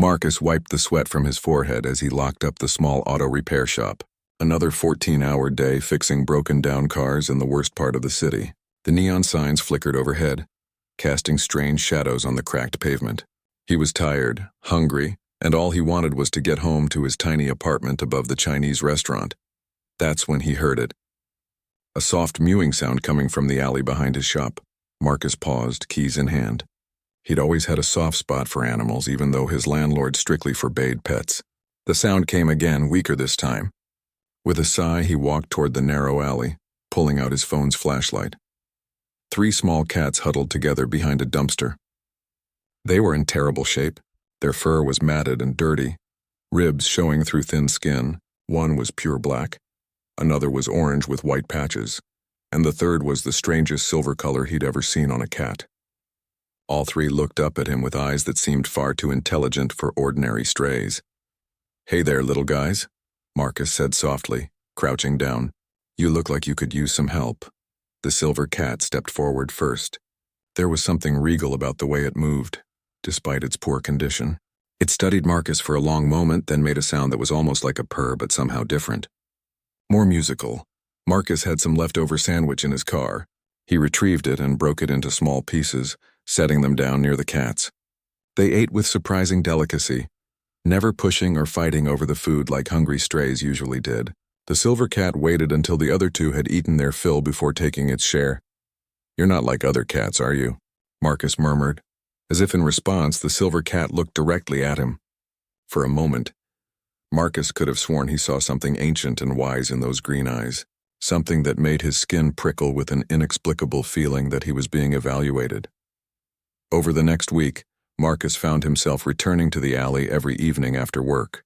Marcus wiped the sweat from his forehead as he locked up the small auto repair shop. Another 14-hour day fixing broken-down cars in the worst part of the city. The neon signs flickered overhead, casting strange shadows on the cracked pavement. He was tired, hungry, and all he wanted was to get home to his tiny apartment above the Chinese restaurant. That's when he heard it. A soft mewing sound coming from the alley behind his shop. Marcus paused, keys in hand. He'd always had a soft spot for animals, even though his landlord strictly forbade pets. The sound came again, weaker this time. With a sigh, he walked toward the narrow alley, pulling out his phone's flashlight. 3 small cats huddled together behind a dumpster. They were in terrible shape. Their fur was matted and dirty, ribs showing through thin skin. One was pure black, another was orange with white patches, and the third was the strangest silver color he'd ever seen on a cat. All 3 looked up at him with eyes that seemed far too intelligent for ordinary strays. "Hey there, little guys," Marcus said softly, crouching down. "You look like you could use some help." The silver cat stepped forward first. There was something regal about the way it moved, despite its poor condition. It studied Marcus for a long moment, then made a sound that was almost like a purr but somehow different. More musical. Marcus had some leftover sandwich in his car. He retrieved it and broke it into small pieces, setting them down near the cats. They ate with surprising delicacy, never pushing or fighting over the food like hungry strays usually did. The silver cat waited until the other 2 had eaten their fill before taking its share. "You're not like other cats, are you?" Marcus murmured. As if in response, the silver cat looked directly at him. For a moment, Marcus could have sworn he saw something ancient and wise in those green eyes, something that made his skin prickle with an inexplicable feeling that he was being evaluated. Over the next week, Marcus found himself returning to the alley every evening after work.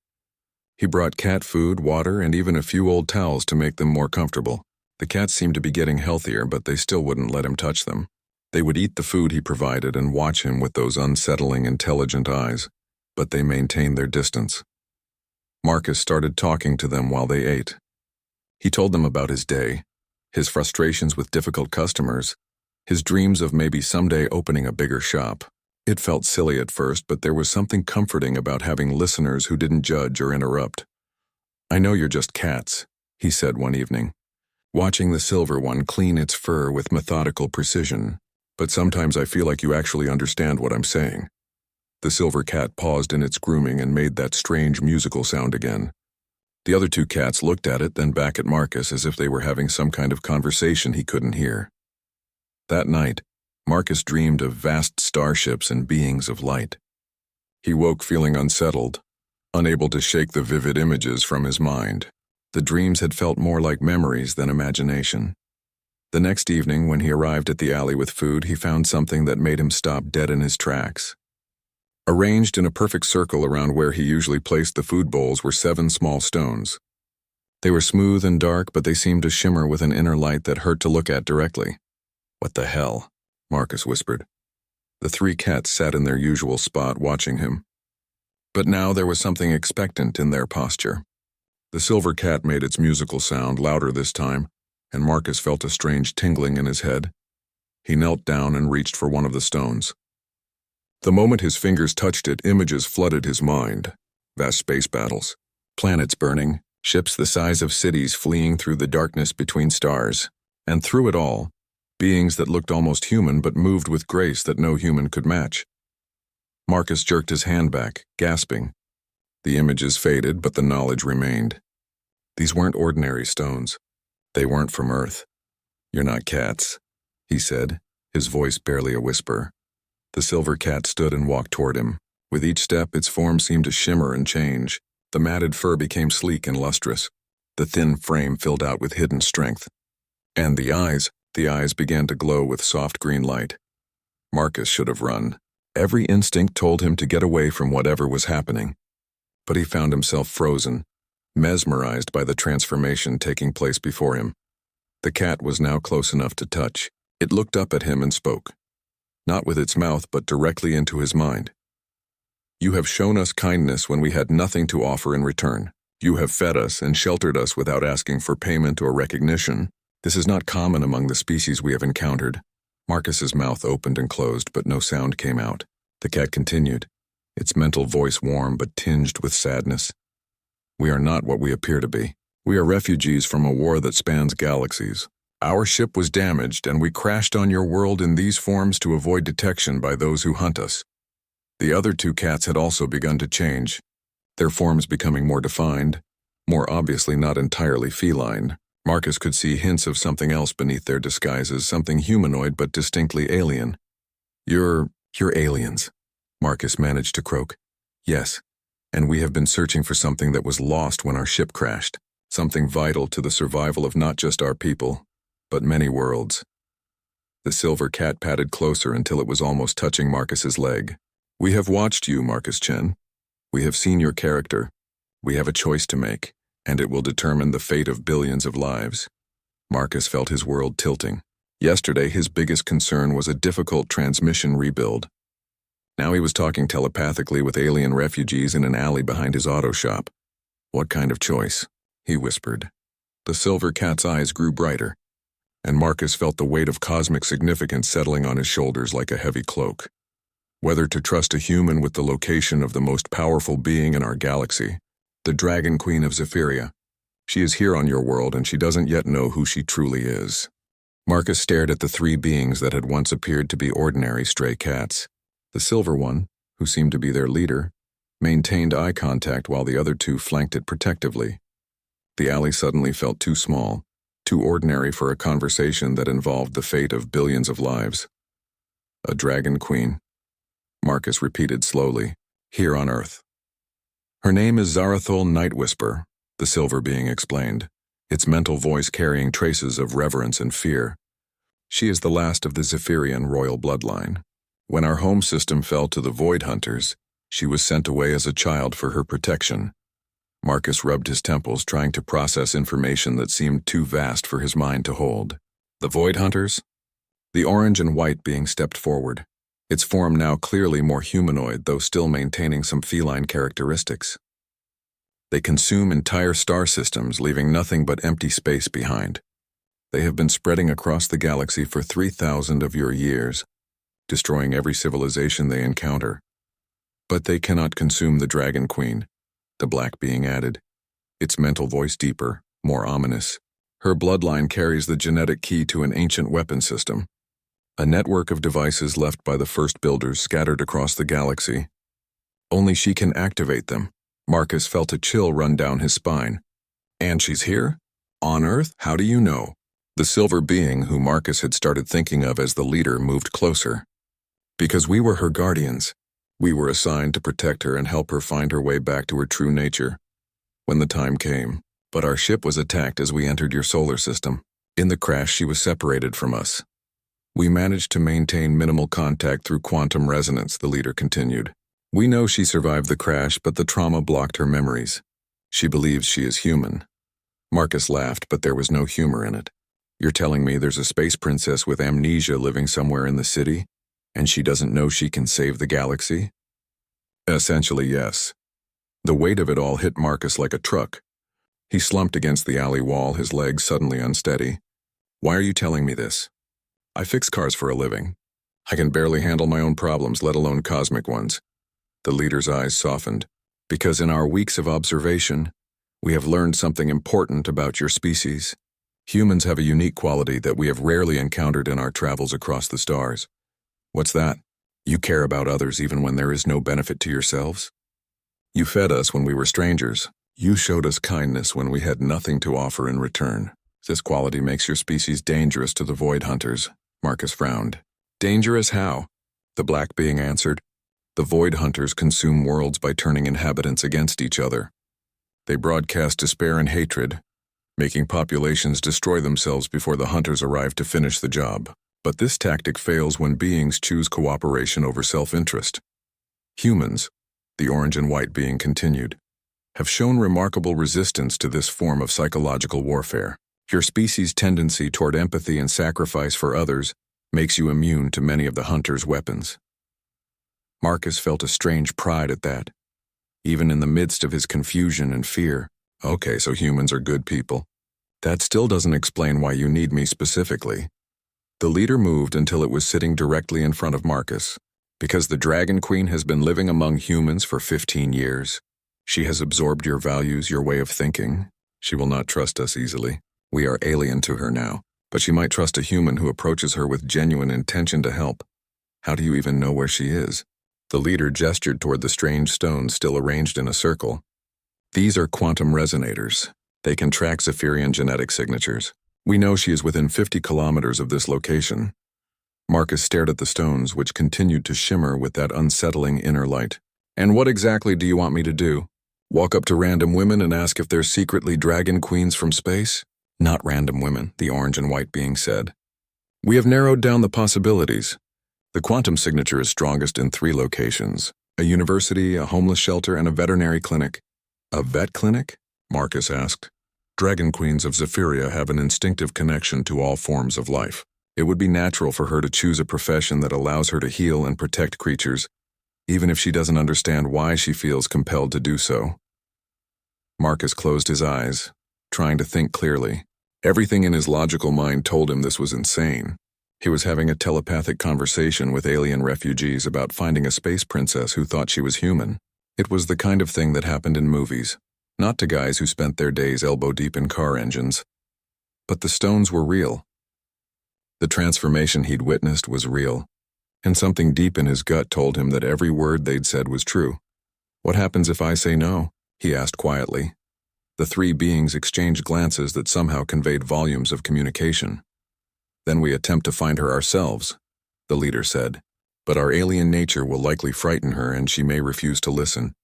He brought cat food, water, and even a few old towels to make them more comfortable. The cats seemed to be getting healthier, but they still wouldn't let him touch them. They would eat the food he provided and watch him with those unsettling, intelligent eyes, but they maintained their distance. Marcus started talking to them while they ate. He told them about his day, his frustrations with difficult customers, his dreams of maybe someday opening a bigger shop. It felt silly at first, but there was something comforting about having listeners who didn't judge or interrupt. "I know you're just cats," he said one evening, watching the silver one clean its fur with methodical precision. "But sometimes I feel like you actually understand what I'm saying." The silver cat paused in its grooming and made that strange musical sound again. The other 2 cats looked at it, then back at Marcus as if they were having some kind of conversation he couldn't hear. That night, Marcus dreamed of vast starships and beings of light. He woke feeling unsettled, unable to shake the vivid images from his mind. The dreams had felt more like memories than imagination. The next evening, when he arrived at the alley with food, he found something that made him stop dead in his tracks. Arranged in a perfect circle around where he usually placed the food bowls were 7 small stones. They were smooth and dark, but they seemed to shimmer with an inner light that hurt to look at directly. "What the hell?" Marcus whispered. The 3 cats sat in their usual spot watching him. But now there was something expectant in their posture. The silver cat made its musical sound, louder this time, and Marcus felt a strange tingling in his head. He knelt down and reached for one of the stones. The moment his fingers touched it, images flooded his mind. Vast space battles, planets burning, ships the size of cities fleeing through the darkness between stars, and through it all, beings that looked almost human but moved with grace that no human could match. Marcus jerked his hand back, gasping. The images faded, but the knowledge remained. These weren't ordinary stones. They weren't from Earth. "You're not cats," he said, his voice barely a whisper. The silver cat stood and walked toward him. With each step, its form seemed to shimmer and change. The matted fur became sleek and lustrous. The thin frame filled out with hidden strength. And the eyes began to glow with soft green light. Marcus should have run. Every instinct told him to get away from whatever was happening. But he found himself frozen, mesmerized by the transformation taking place before him. The cat was now close enough to touch. It looked up at him and spoke, not with its mouth but directly into his mind. "You have shown us kindness when we had nothing to offer in return. You have fed us and sheltered us without asking for payment or recognition. This is not common among the species we have encountered." Marcus's mouth opened and closed, but no sound came out. The cat continued, its mental voice warm but tinged with sadness. We are not what we appear to be. We are refugees from a war that spans galaxies. Our ship was damaged, and we crashed on your world in these forms to avoid detection by those who hunt us. The other two cats had also begun to change, their forms becoming more defined, more obviously not entirely feline. Marcus could see hints of something else beneath their disguises, something humanoid but distinctly alien. You're aliens, Marcus managed to croak. Yes, and we have been searching for something that was lost when our ship crashed, something vital to the survival of not just our people, but many worlds. The silver cat padded closer until it was almost touching Marcus's leg. We have watched you, Marcus Chen. We have seen your character. We have a choice to make, and it will determine the fate of billions of lives. Marcus felt his world tilting. Yesterday, his biggest concern was a difficult transmission rebuild. Now he was talking telepathically with alien refugees in an alley behind his auto shop. What kind of choice? He whispered. The silver cat's eyes grew brighter, and Marcus felt the weight of cosmic significance settling on his shoulders like a heavy cloak. Whether to trust a human with the location of the most powerful being in our galaxy, the Dragon Queen of Zephyria. She is here on your world, and she doesn't yet know who she truly is. Marcus stared at the three beings that had once appeared to be ordinary stray cats. The silver one, who seemed to be their leader, maintained eye contact while the other two flanked it protectively. The alley suddenly felt too small, too ordinary for a conversation that involved the fate of billions of lives. A Dragon Queen, Marcus repeated slowly, here on Earth. Her name is Zarathul Nightwhisper, the silver being explained, its mental voice carrying traces of reverence and fear. She is the last of the Zephyrian royal bloodline. When our home system fell to the Void Hunters, she was sent away as a child for her protection. Marcus rubbed his temples, trying to process information that seemed too vast for his mind to hold. The Void Hunters? The orange and white being stepped forward, its form now clearly more humanoid, though still maintaining some feline characteristics. They consume entire star systems, leaving nothing but empty space behind. They have been spreading across the galaxy for 3,000 of your years, destroying every civilization they encounter. But they cannot consume the Dragon Queen, the black being added, its mental voice deeper, more ominous. Her bloodline carries the genetic key to an ancient weapon system, a network of devices left by the first builders scattered across the galaxy. Only she can activate them. Marcus felt a chill run down his spine. And she's here? On Earth? How do you know? The silver being, who Marcus had started thinking of as the leader, moved closer. Because we were her guardians. We were assigned to protect her and help her find her way back to her true nature, when the time came. But our ship was attacked as we entered your solar system. In the crash, she was separated from us. We managed to maintain minimal contact through quantum resonance, the leader continued. We know she survived the crash, but the trauma blocked her memories. She believes she is human. Marcus laughed, but there was no humor in it. You're telling me there's a space princess with amnesia living somewhere in the city, and she doesn't know she can save the galaxy? Essentially, yes. The weight of it all hit Marcus like a truck. He slumped against the alley wall, his legs suddenly unsteady. Why are you telling me this? I fix cars for a living. I can barely handle my own problems, let alone cosmic ones. The leader's eyes softened. Because in our weeks of observation, we have learned something important about your species. Humans have a unique quality that we have rarely encountered in our travels across the stars. What's that? You care about others even when there is no benefit to yourselves? You fed us when we were strangers. You showed us kindness when we had nothing to offer in return. This quality makes your species dangerous to the Void Hunters. Marcus frowned. Dangerous how? The black being answered. The Void Hunters consume worlds by turning inhabitants against each other. They broadcast despair and hatred, making populations destroy themselves before the hunters arrive to finish the job. But this tactic fails when beings choose cooperation over self-interest. Humans, the orange and white being continued, have shown remarkable resistance to this form of psychological warfare. Your species' tendency toward empathy and sacrifice for others makes you immune to many of the hunter's weapons. Marcus felt a strange pride at that, even in the midst of his confusion and fear. Okay, so humans are good people. That still doesn't explain why you need me specifically. The leader moved until it was sitting directly in front of Marcus. Because the Dragon Queen has been living among humans for 15 years. She has absorbed your values, your way of thinking. She will not trust us easily. We are alien to her now, but she might trust a human who approaches her with genuine intention to help. How do you even know where she is? The leader gestured toward the strange stones still arranged in a circle. These are quantum resonators. They can track Zephyrian genetic signatures. We know she is within 50 kilometers of this location. Marcus stared at the stones, which continued to shimmer with that unsettling inner light. And what exactly do you want me to do? Walk up to random women and ask if they're secretly dragon queens from space? Not random women, the orange and white being said. We have narrowed down the possibilities. The quantum signature is strongest in 3 locations: a university, a homeless shelter, and a veterinary clinic. A vet clinic? Marcus asked. Dragon queens of Zephyria have an instinctive connection to all forms of life. It would be natural for her to choose a profession that allows her to heal and protect creatures, even if she doesn't understand why she feels compelled to do so. Marcus closed his eyes, trying to think clearly. Everything in his logical mind told him this was insane. He was having a telepathic conversation with alien refugees about finding a space princess who thought she was human. It was the kind of thing that happened in movies, not to guys who spent their days elbow-deep in car engines. But the stones were real. The transformation he'd witnessed was real, and something deep in his gut told him that every word they'd said was true. What happens if I say no? He asked quietly. The 3 beings exchanged glances that somehow conveyed volumes of communication. Then we attempt to find her ourselves, the leader said. But our alien nature will likely frighten her and she may refuse to listen.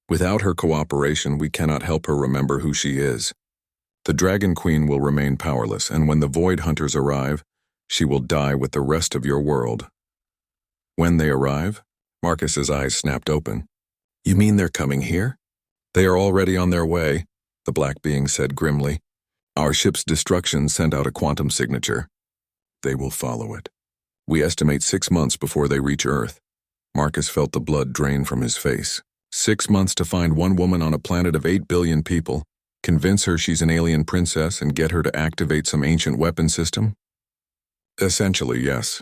Without her cooperation, we cannot help her remember who she is. The Dragon Queen will remain powerless, and when the Void Hunters arrive, she will die with the rest of your world. When they arrive? Marcus's eyes snapped open. You mean they're coming here? They are already on their way, the black being said grimly. Our ship's destruction sent out a quantum signature. They will follow it. We estimate 6 months before they reach Earth. Marcus felt the blood drain from his face. 6 months to find one woman on a planet of 8 billion people, convince her she's an alien princess, and get her to activate some ancient weapon system? Essentially, yes.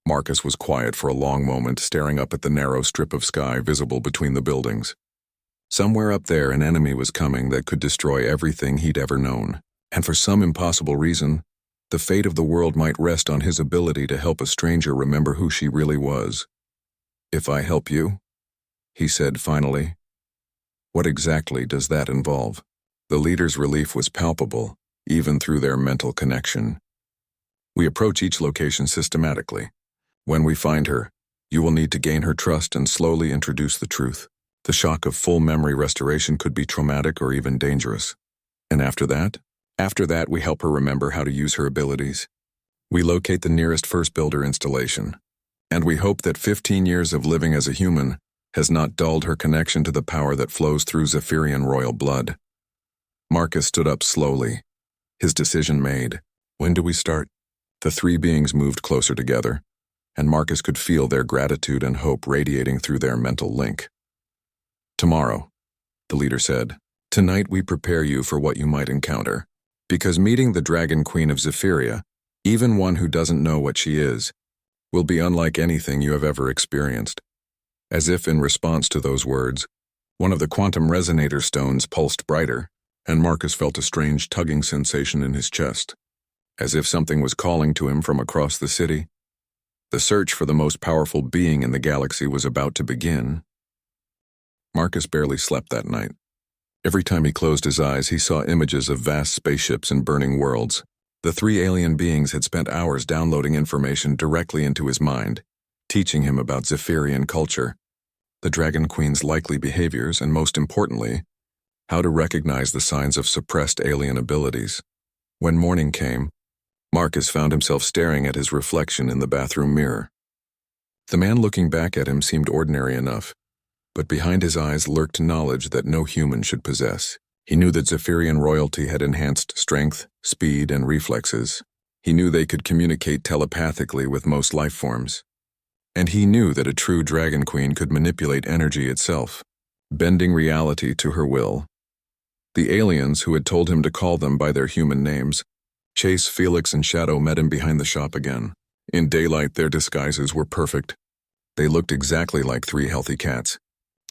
Marcus was quiet for a long moment, staring up at the narrow strip of sky visible between the buildings. Somewhere up there, an enemy was coming that could destroy everything he'd ever known, and for some impossible reason, the fate of the world might rest on his ability to help a stranger remember who she really was. If I help you, he said finally. What exactly does that involve? The leader's relief was palpable, even through their mental connection. We approach each location systematically. When we find her, you will need to gain her trust and slowly introduce the truth. The shock of full memory restoration could be traumatic or even dangerous. And after that, we help her remember how to use her abilities. We locate the nearest First Builder installation. And we hope that 15 years of living as a human has not dulled her connection to the power that flows through Zephyrian royal blood. Marcus stood up slowly, his decision made. When do we start? The 3 beings moved closer together, and Marcus could feel their gratitude and hope radiating through their mental link. Tomorrow, the leader said. Tonight we prepare you for what you might encounter. Because meeting the Dragon Queen of Zephyria, even one who doesn't know what she is, will be unlike anything you have ever experienced. As if in response to those words, one of the quantum resonator stones pulsed brighter, and Marcus felt a strange tugging sensation in his chest. As if something was calling to him from across the city. The search for the most powerful being in the galaxy was about to begin. Marcus barely slept that night. Every time he closed his eyes, he saw images of vast spaceships and burning worlds. The 3 alien beings had spent hours downloading information directly into his mind, teaching him about Zephyrian culture, the Dragon Queen's likely behaviors, and most importantly, how to recognize the signs of suppressed alien abilities. When morning came, Marcus found himself staring at his reflection in the bathroom mirror. The man looking back at him seemed ordinary enough, but behind his eyes lurked knowledge that no human should possess. He knew that Zephyrian royalty had enhanced strength, speed, and reflexes. He knew they could communicate telepathically with most life forms. And he knew that a true Dragon Queen could manipulate energy itself, bending reality to her will. The aliens, who had told him to call them by their human names, Chase, Felix, and Shadow, met him behind the shop again. In daylight, their disguises were perfect. They looked exactly like 3 healthy cats,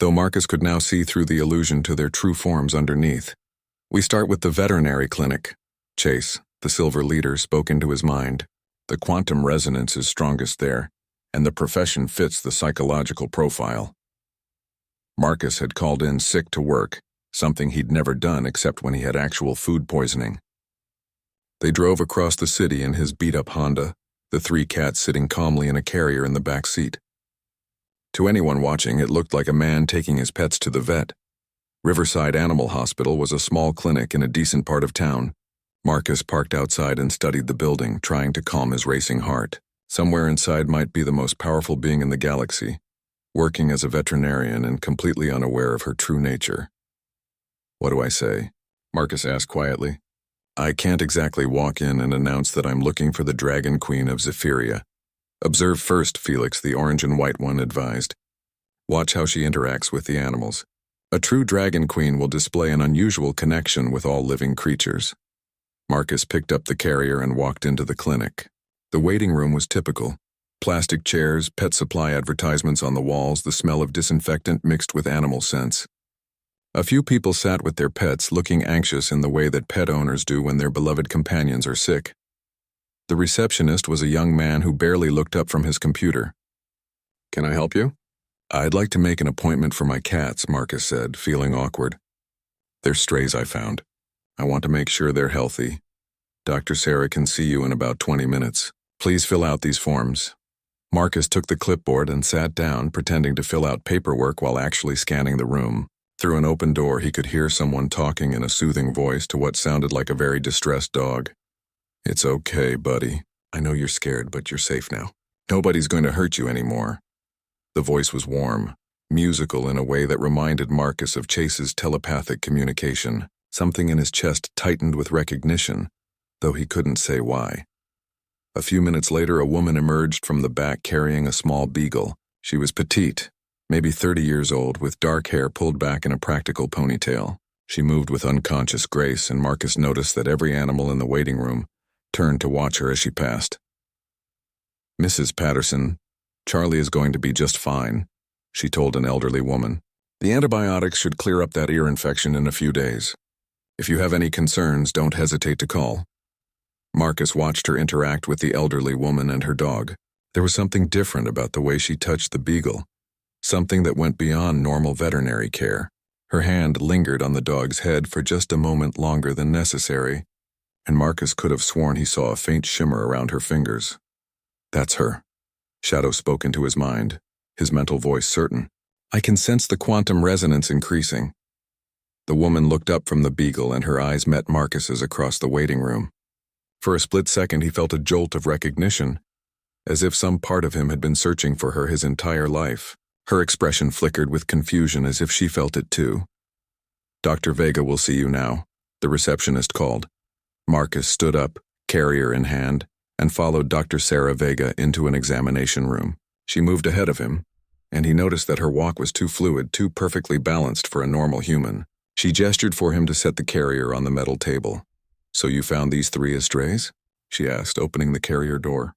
though Marcus could now see through the illusion to their true forms underneath. "We start with the veterinary clinic." Chase, the silver leader, spoke into his mind. "The quantum resonance is strongest there, and the profession fits the psychological profile." Marcus had called in sick to work, something he'd never done except when he had actual food poisoning. They drove across the city in his beat-up Honda, the 3 cats sitting calmly in a carrier in the back seat. To anyone watching, it looked like a man taking his pets to the vet. Riverside Animal Hospital was a small clinic in a decent part of town. Marcus parked outside and studied the building, trying to calm his racing heart. Somewhere inside might be the most powerful being in the galaxy, working as a veterinarian and completely unaware of her true nature. "What do I say?" Marcus asked quietly. "I can't exactly walk in and announce that I'm looking for the Dragon Queen of Zephyria." "Observe first," Felix, the orange and white one, advised. "Watch how she interacts with the animals. A true Dragon Queen will display an unusual connection with all living creatures." Marcus picked up the carrier and walked into the clinic. The waiting room was typical. Plastic chairs, pet supply advertisements on the walls, the smell of disinfectant mixed with animal scents. A few people sat with their pets, looking anxious in the way that pet owners do when their beloved companions are sick. The receptionist was a young man who barely looked up from his computer. "Can I help you?" "I'd like to make an appointment for my cats," Marcus said, feeling awkward. "They're strays I found. I want to make sure they're healthy. Dr. Sarah can see you in about 20 minutes. Please fill out these forms." Marcus took the clipboard and sat down, pretending to fill out paperwork while actually scanning the room. Through an open door, he could hear someone talking in a soothing voice to what sounded like a very distressed dog. "It's okay, buddy. I know you're scared, but you're safe now. Nobody's going to hurt you anymore." The voice was warm, musical in a way that reminded Marcus of Chase's telepathic communication. Something in his chest tightened with recognition, though he couldn't say why. A few minutes later, a woman emerged from the back carrying a small beagle. She was petite, maybe 30 years old, with dark hair pulled back in a practical ponytail. She moved with unconscious grace, and Marcus noticed that every animal in the waiting room turned to watch her as she passed. "Mrs. Patterson, Charlie is going to be just fine," she told an elderly woman. "The antibiotics should clear up that ear infection in a few days. If you have any concerns, don't hesitate to call." Marcus watched her interact with the elderly woman and her dog. There was something different about the way she touched the beagle, something that went beyond normal veterinary care. Her hand lingered on the dog's head for just a moment longer than necessary, and Marcus could have sworn he saw a faint shimmer around her fingers. "That's her." Shadow spoke into his mind, his mental voice certain. "I can sense the quantum resonance increasing." The woman looked up from the beagle and her eyes met Marcus's across the waiting room. For a split second he felt a jolt of recognition, as if some part of him had been searching for her his entire life. Her expression flickered with confusion as if she felt it too. "Dr. Vega will see you now," the receptionist called. Marcus stood up, carrier in hand, and followed Dr. Sarah Vega into an examination room. She moved ahead of him, and he noticed that her walk was too fluid, too perfectly balanced for a normal human. She gestured for him to set the carrier on the metal table. "So you found these 3 estrays?" she asked, opening the carrier door.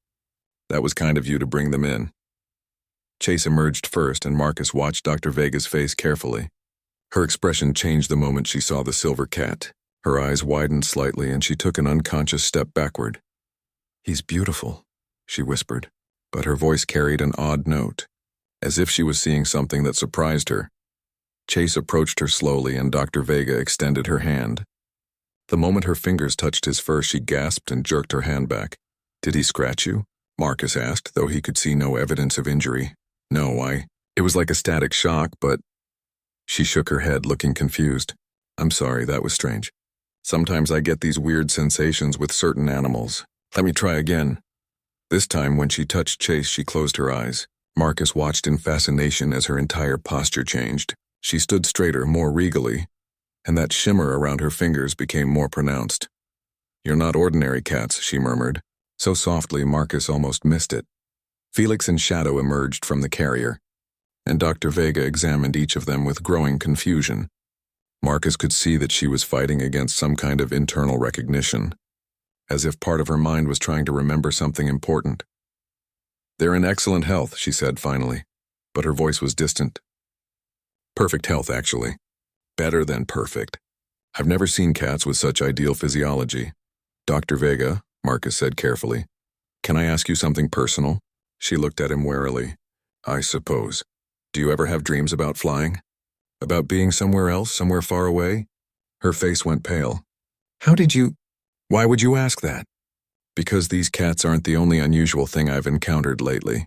"That was kind of you to bring them in." Chase emerged first, and Marcus watched Dr. Vega's face carefully. Her expression changed the moment she saw the silver cat. Her eyes widened slightly, and she took an unconscious step backward. "He's beautiful," she whispered, but her voice carried an odd note, as if she was seeing something that surprised her. Chase approached her slowly, and Dr. Vega extended her hand. The moment her fingers touched his fur, she gasped and jerked her hand back. "Did he scratch you?" Marcus asked, though he could see no evidence of injury. "No, it was like a static shock, but..." She shook her head, looking confused. "I'm sorry, that was strange. Sometimes I get these weird sensations with certain animals. Let me try again." This time, when she touched Chase, she closed her eyes. Marcus watched in fascination as her entire posture changed. She stood straighter, more regally, and that shimmer around her fingers became more pronounced. "You're not ordinary cats," she murmured, so softly Marcus almost missed it. Felix and Shadow emerged from the carrier, and Dr. Vega examined each of them with growing confusion. Marcus could see that she was fighting against some kind of internal recognition, as if part of her mind was trying to remember something important. "They're in excellent health," she said finally. but her voice was distant. Perfect health, actually. Better than perfect. I've never seen cats with such ideal physiology. Dr. Vega, Marcus said carefully. Can I ask you something personal? She looked at him warily. I suppose. Do you ever have dreams about flying? About being somewhere else, somewhere far away? Her face went pale. Why would you ask that? Because these cats aren't the only unusual thing I've encountered lately.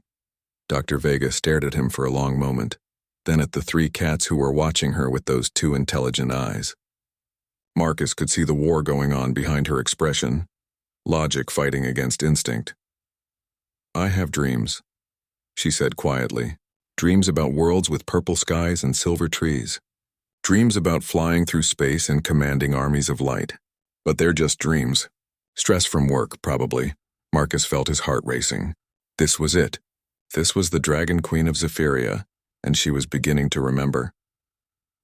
Dr. Vega stared at him for a long moment, then at the three cats who were watching her with those two intelligent eyes. Marcus could see the war going on behind her expression, logic fighting against instinct. I have dreams, she said quietly. Dreams about worlds with purple skies and silver trees. Dreams about flying through space and commanding armies of light. But they're just dreams. Stress from work, probably. Marcus felt his heart racing. This was it. This was the Dragon Queen of Zephyria, and she was beginning to remember.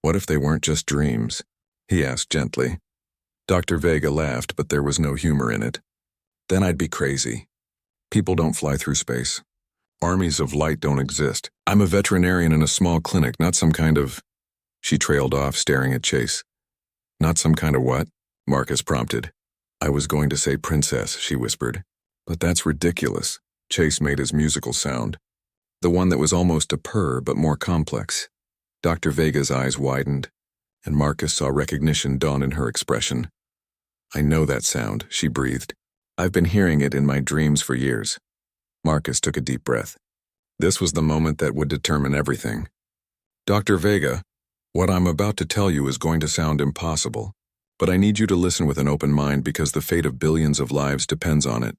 What if they weren't just dreams? He asked gently. Dr. Vega laughed, but there was no humor in it. Then I'd be crazy. People don't fly through space. Armies of light don't exist. I'm a veterinarian in a small clinic, not some kind of... She trailed off, staring at Chase. Not some kind of what? Marcus prompted. I was going to say princess, she whispered. But that's ridiculous. Chase made his musical sound. The one that was almost a purr, but more complex. Dr. Vega's eyes widened, and Marcus saw recognition dawn in her expression. I know that sound, she breathed. I've been hearing it in my dreams for years. Marcus took a deep breath. This was the moment that would determine everything. Dr. Vega, what I'm about to tell you is going to sound impossible, but I need you to listen with an open mind because the fate of billions of lives depends on it.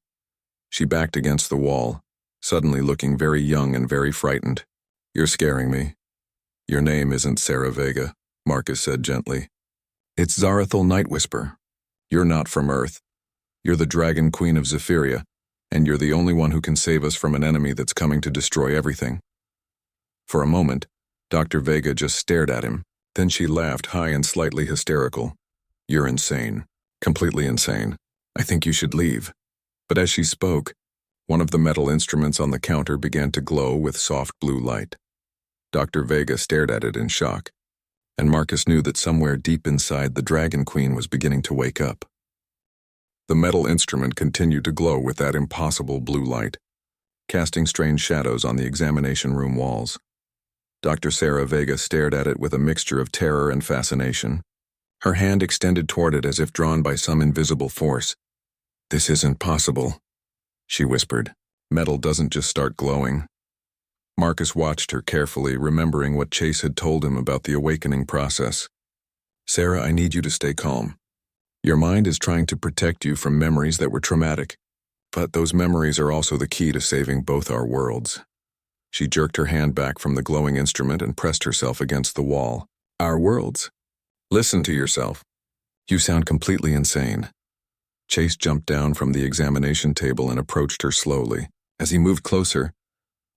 She backed against the wall, suddenly looking very young and very frightened. You're scaring me. Your name isn't Sarah Vega, Marcus said gently. It's Zarathul Nightwhisper. You're not from Earth. You're the Dragon Queen of Zephyria, and you're the only one who can save us from an enemy that's coming to destroy everything. For a moment, Dr. Vega just stared at him. Then she laughed, high and slightly hysterical. You're insane. Completely insane. I think you should leave. But as she spoke, one of the metal instruments on the counter began to glow with soft blue light. Dr. Vega stared at it in shock, and Marcus knew that somewhere deep inside the Dragon Queen was beginning to wake up. The metal instrument continued to glow with that impossible blue light, casting strange shadows on the examination room walls. Dr. Sarah Vega stared at it with a mixture of terror and fascination. Her hand extended toward it as if drawn by some invisible force. This isn't possible, she whispered. Metal doesn't just start glowing. Marcus watched her carefully, remembering what Chase had told him about the awakening process. Sarah, I need you to stay calm. Your mind is trying to protect you from memories that were traumatic, but those memories are also the key to saving both our worlds. She jerked her hand back from the glowing instrument and pressed herself against the wall. Our worlds? Listen to yourself. You sound completely insane. Chase jumped down from the examination table and approached her slowly. As he moved closer,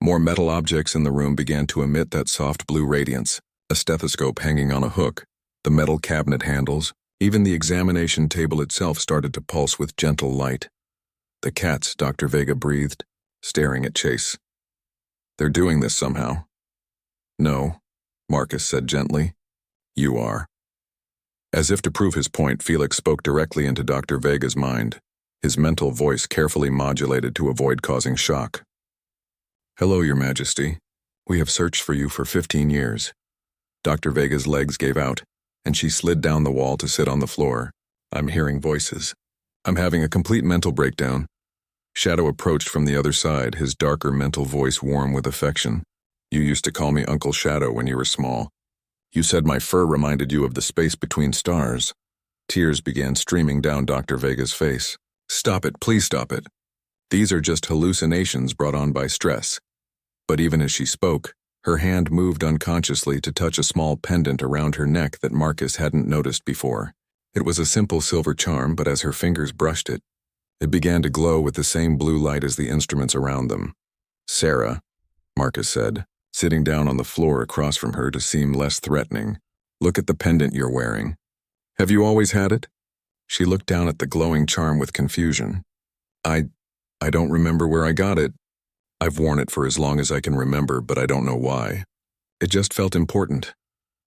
more metal objects in the room began to emit that soft blue radiance. A stethoscope hanging on a hook, the metal cabinet handles, even the examination table itself started to pulse with gentle light. The cats, Dr. Vega breathed, staring at Chase. They're doing this somehow. No, Marcus said gently. You are. As if to prove his point, Felix spoke directly into Dr. Vega's mind, his mental voice carefully modulated to avoid causing shock. Hello, Your Majesty. We have searched for you for 15 years. Dr. Vega's legs gave out, and she slid down the wall to sit on the floor. I'm hearing voices. I'm having a complete mental breakdown. Shadow approached from the other side, his darker mental voice warm with affection. You used to call me Uncle Shadow when you were small. You said my fur reminded you of the space between stars. Tears began streaming down Dr. Vega's face. Stop it, please stop it. These are just hallucinations brought on by stress. But even as she spoke, her hand moved unconsciously to touch a small pendant around her neck that Marcus hadn't noticed before. It was a simple silver charm, but as her fingers brushed it, it began to glow with the same blue light as the instruments around them. Sarah, Marcus said, sitting down on the floor across from her to seem less threatening. Look at the pendant you're wearing. Have you always had it? She looked down at the glowing charm with confusion. I don't remember where I got it. I've worn it for as long as I can remember, but I don't know why. It just felt important.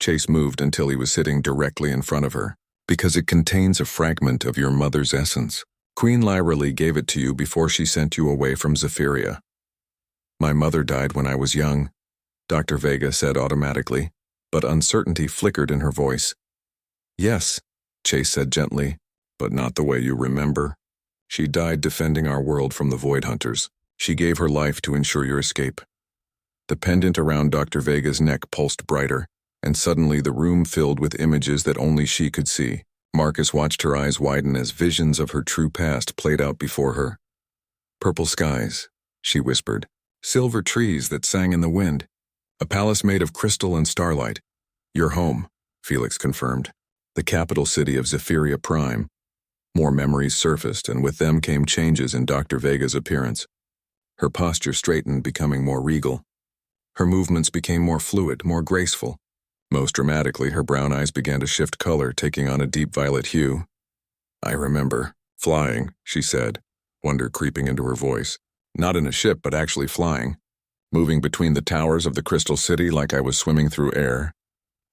Chase moved until he was sitting directly in front of her. Because it contains a fragment of your mother's essence. Queen Lyra gave it to you before she sent you away from Zephyria. My mother died when I was young, Dr. Vega said automatically, but uncertainty flickered in her voice. Yes, Chase said gently, but not the way you remember. She died defending our world from the Void Hunters. She gave her life to ensure your escape. The pendant around Dr. Vega's neck pulsed brighter, and suddenly the room filled with images that only she could see. Marcus watched her eyes widen as visions of her true past played out before her. Purple skies, she whispered. Silver trees that sang in the wind. A palace made of crystal and starlight. Your home, Felix confirmed. The capital city of Zephyria Prime. More memories surfaced, and with them came changes in Dr. Vega's appearance. Her posture straightened, becoming more regal. Her movements became more fluid, more graceful. Most dramatically, her brown eyes began to shift color, taking on a deep violet hue. I remember. Flying, she said, wonder creeping into her voice. Not in a ship, but actually flying. Moving between the towers of the Crystal City like I was swimming through air.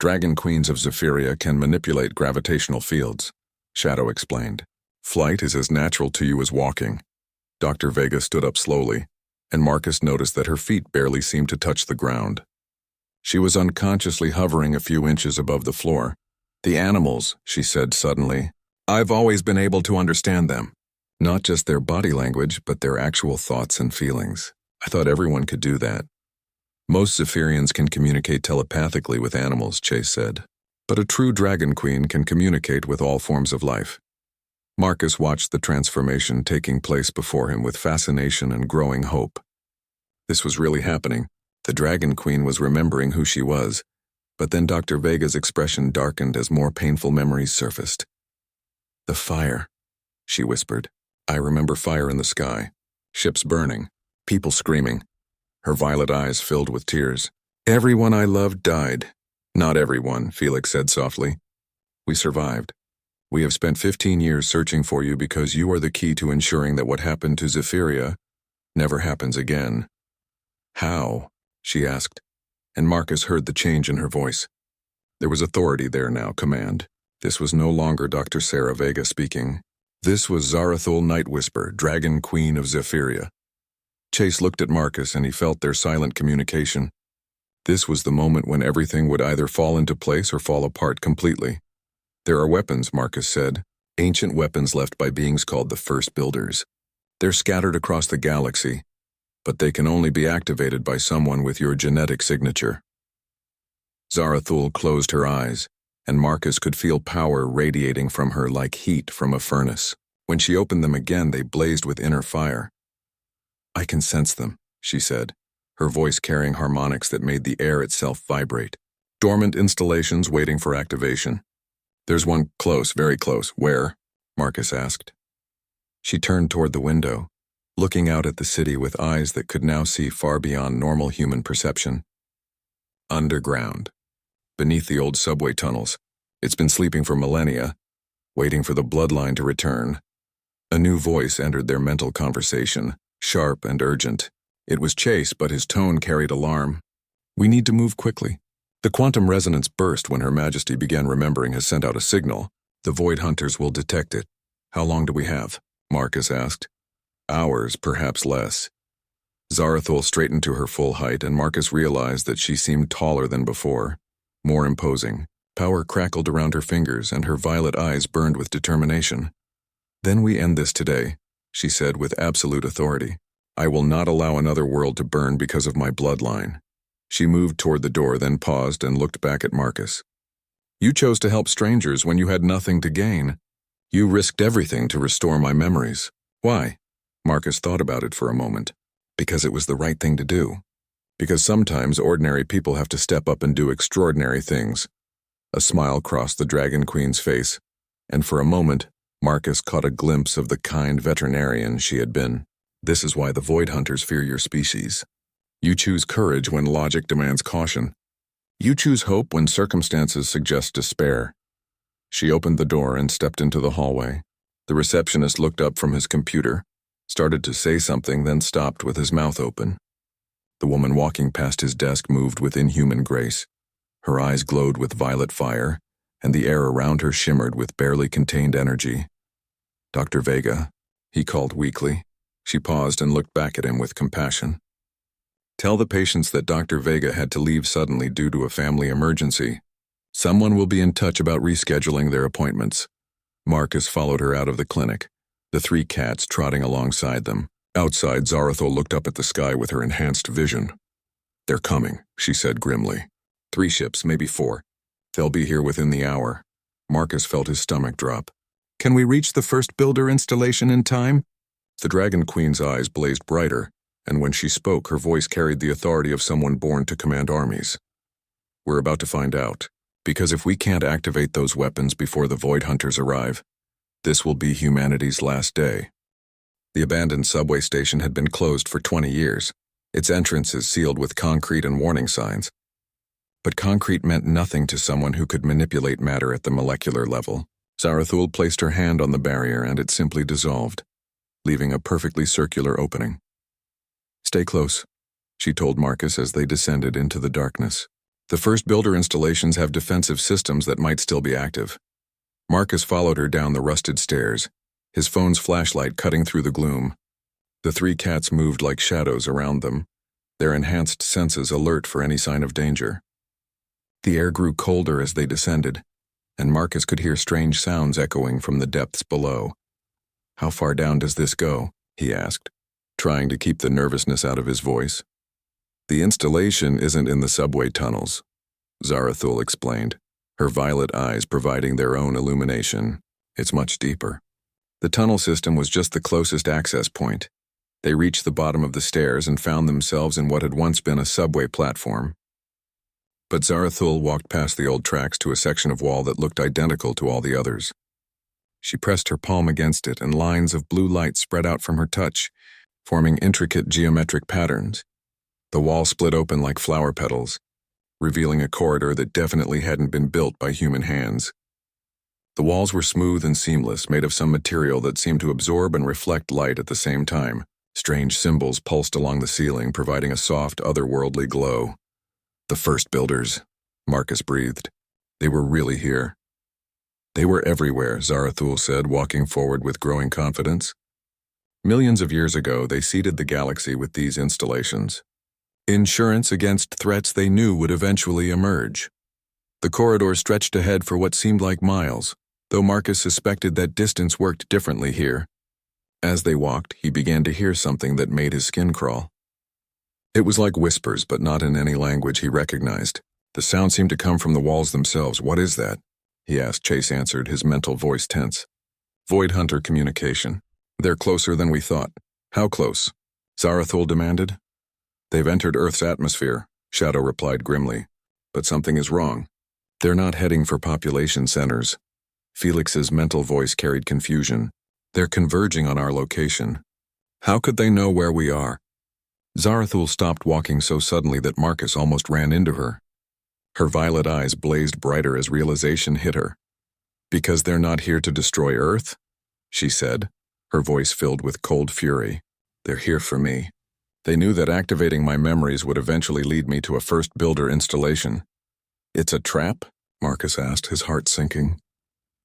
Dragon Queens of Zephyria can manipulate gravitational fields, Shadow explained. Flight is as natural to you as walking. Dr. Vega stood up slowly, and Marcus noticed that her feet barely seemed to touch the ground. She was unconsciously hovering a few inches above the floor. The animals, she said suddenly. I've always been able to understand them. Not just their body language, but their actual thoughts and feelings. I thought everyone could do that. Most Zephyrians can communicate telepathically with animals, Chase said. But a true Dragon Queen can communicate with all forms of life. Marcus watched the transformation taking place before him with fascination and growing hope. This was really happening. The Dragon Queen was remembering who she was, but then Dr. Vega's expression darkened as more painful memories surfaced. The fire, she whispered. I remember fire in the sky, ships burning, people screaming. Her violet eyes filled with tears. Everyone I loved died. Not everyone, Felix said softly. We survived. We have spent 15 years searching for you because you are the key to ensuring that what happened to Zephyria never happens again. How? She asked, and Marcus heard the change in her voice. There was authority there now, command. This was no longer Dr. Sarah Vega speaking. This was Zarathul Nightwhisper, Dragon Queen of Zephyria. Chase looked at Marcus and he felt their silent communication. This was the moment when everything would either fall into place or fall apart completely. There are weapons, Marcus said, ancient weapons left by beings called the First Builders. They're scattered across the galaxy, but they can only be activated by someone with your genetic signature. Zarathul closed her eyes, and Marcus could feel power radiating from her like heat from a furnace. When she opened them again, they blazed with inner fire. I can sense them, she said, her voice carrying harmonics that made the air itself vibrate. Dormant installations waiting for activation. There's one close, very close. Where? Marcus asked. She turned toward the window, looking out at the city with eyes that could now see far beyond normal human perception. Underground. Beneath the old subway tunnels. It's been sleeping for millennia, waiting for the bloodline to return. A new voice entered their mental conversation, sharp and urgent. It was Chase, but his tone carried alarm. We need to move quickly. The quantum resonance burst when Her Majesty began remembering has sent out a signal. The Void Hunters will detect it. How long do we have? Marcus asked. Hours, perhaps less. Zarathul straightened to her full height, and Marcus realized that she seemed taller than before, more imposing. Power crackled around her fingers, and her violet eyes burned with determination. Then we end this today, she said with absolute authority. I will not allow another world to burn because of my bloodline. She moved toward the door, then paused and looked back at Marcus. You chose to help strangers when you had nothing to gain. You risked everything to restore my memories. Why? Marcus thought about it for a moment. Because it was the right thing to do. Because sometimes ordinary people have to step up and do extraordinary things. A smile crossed the Dragon Queen's face, and for a moment, Marcus caught a glimpse of the kind veterinarian she had been. This is why the Void Hunters fear your species. You choose courage when logic demands caution. You choose hope when circumstances suggest despair. She opened the door and stepped into the hallway. The receptionist looked up from his computer, started to say something, then stopped with his mouth open. The woman walking past his desk moved with inhuman grace. Her eyes glowed with violet fire, and the air around her shimmered with barely contained energy. "Dr. Vega," he called weakly. She paused and looked back at him with compassion. "Tell the patients that Dr. Vega had to leave suddenly due to a family emergency. Someone will be in touch about rescheduling their appointments." Marcus followed her out of the clinic, the three cats trotting alongside them. Outside, Zarathul looked up at the sky with her enhanced vision. "They're coming," she said grimly. 3 ships, maybe 4. They'll be here within the hour." Marcus felt his stomach drop. "Can we reach the first builder installation in time?" The Dragon Queen's eyes blazed brighter, and when she spoke, her voice carried the authority of someone born to command armies. "We're about to find out, because if we can't activate those weapons before the Void Hunters arrive, this will be humanity's last day." The abandoned subway station had been closed for 20 years, its entrances sealed with concrete and warning signs. But concrete meant nothing to someone who could manipulate matter at the molecular level. Zarathul placed her hand on the barrier and it simply dissolved, leaving a perfectly circular opening. "Stay close," she told Marcus as they descended into the darkness. "The first builder installations have defensive systems that might still be active." Marcus followed her down the rusted stairs, his phone's flashlight cutting through the gloom. The 3 cats moved like shadows around them, their enhanced senses alert for any sign of danger. The air grew colder as they descended, and Marcus could hear strange sounds echoing from the depths below. "How far down does this go?" he asked, trying to keep the nervousness out of his voice. "The installation isn't in the subway tunnels," Zarathul explained, her violet eyes providing their own illumination. "It's much deeper." The tunnel system was just the closest access point. They reached the bottom of the stairs and found themselves in what had once been a subway platform. But Zarathul walked past the old tracks to a section of wall that looked identical to all the others. She pressed her palm against it, and lines of blue light spread out from her touch, forming intricate geometric patterns. The wall split open like flower petals, revealing a corridor that definitely hadn't been built by human hands. The walls were smooth and seamless, made of some material that seemed to absorb and reflect light at the same time. Strange symbols pulsed along the ceiling, providing a soft, otherworldly glow. "The first builders," Marcus breathed. "They were really here." "They were everywhere," Zarathul said, walking forward with growing confidence. "Millions of years ago, they seeded the galaxy with these installations. Insurance against threats they knew would eventually emerge." The corridor stretched ahead for what seemed like miles, though Marcus suspected that distance worked differently here. As they walked, he began to hear something that made his skin crawl. It was like whispers, but not in any language he recognized. The sound seemed to come from the walls themselves. "What is that?" he asked. Chase answered, his mental voice tense. "Void Hunter communication. They're closer than we thought." "How close?" Zarathul demanded. "They've entered Earth's atmosphere," Shadow replied grimly. "But something is wrong. They're not heading for population centers." Felix's mental voice carried confusion. "They're converging on our location. How could they know where we are?" Zarathul stopped walking so suddenly that Marcus almost ran into her. Her violet eyes blazed brighter as realization hit her. "Because they're not here to destroy Earth?" she said, her voice filled with cold fury. "They're here for me. They knew that activating my memories would eventually lead me to a first builder installation." "It's a trap?" Marcus asked, his heart sinking.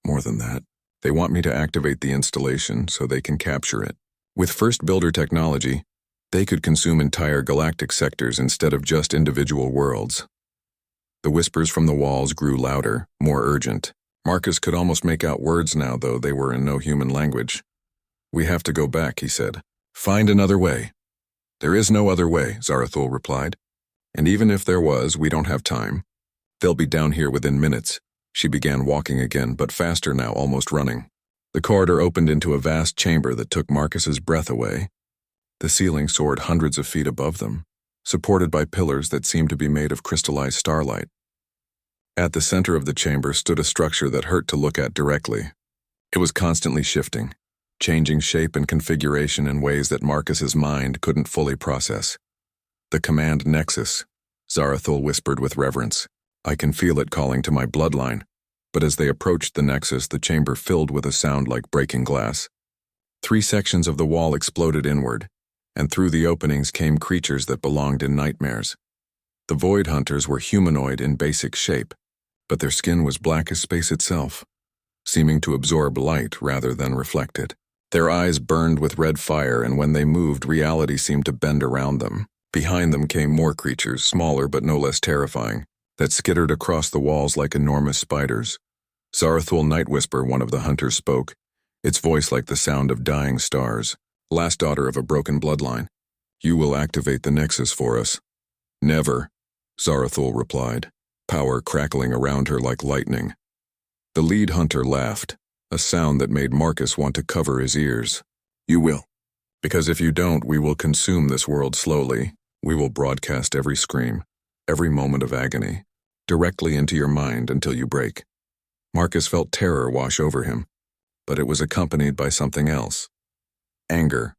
"More than that. They want me to activate the installation so they can capture it. With first builder technology, they could consume entire galactic sectors instead of just individual worlds." The whispers from the walls grew louder, more urgent. Marcus could almost make out words now, though they were in no human language. "We have to go back," he said. "Find another way." "There is no other way," Zarathul replied. "And even if there was, we don't have time. They'll be down here within minutes." She began walking again, but faster now, almost running. The corridor opened into a vast chamber that took Marcus's breath away. The ceiling soared hundreds of feet above them, supported by pillars that seemed to be made of crystallized starlight. At the center of the chamber stood a structure that hurt to look at directly. It was constantly shifting, changing shape and configuration in ways that Marcus's mind couldn't fully process. "The command nexus," Zarathul whispered with reverence. "I can feel it calling to my bloodline." But as they approached the nexus, the chamber filled with a sound like breaking glass. 3 sections of the wall exploded inward, and through the openings came creatures that belonged in nightmares. The Void Hunters were humanoid in basic shape, but their skin was black as space itself, seeming to absorb light rather than reflect it. Their eyes burned with red fire, and when they moved, reality seemed to bend around them. Behind them came more creatures, smaller but no less terrifying, that skittered across the walls like enormous spiders. Zarathul Nightwhisper, one of the hunters, spoke, its voice like the sound of dying stars. Last daughter of a broken bloodline, you will activate the Nexus for us. Never, Zarathul replied, power crackling around her like lightning. The lead hunter laughed, a sound that made Marcus want to cover his ears. You will. Because if you don't, we will consume this world slowly. We will broadcast every scream, every moment of agony, directly into your mind until you break. Marcus felt terror wash over him, but it was accompanied by something else. Anger.